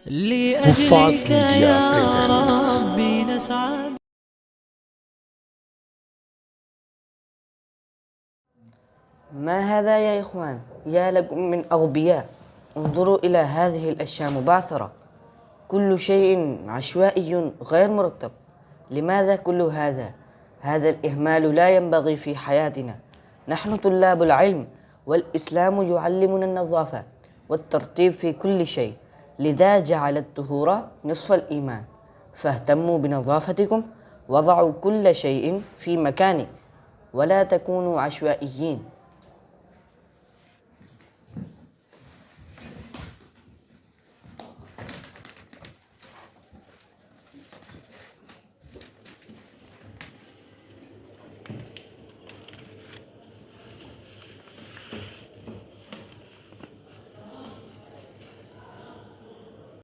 لأجلك يا ربي نسعى. ما هذا يا إخوان؟ يا لكم من أغبياء، انظروا إلى هذه الأشياء مبعثرة، كل شيء عشوائي غير مرتب. لماذا كل هذا؟ هذا الإهمال لا ينبغي في حياتنا. نحن طلاب العلم، والإسلام يعلمنا النظافة والترتيب في كل شيء، لذا جعل الطهور نصف الإيمان. فاهتموا بنظافتكم، وضعوا كل شيء في مكانه، ولا تكونوا عشوائيين.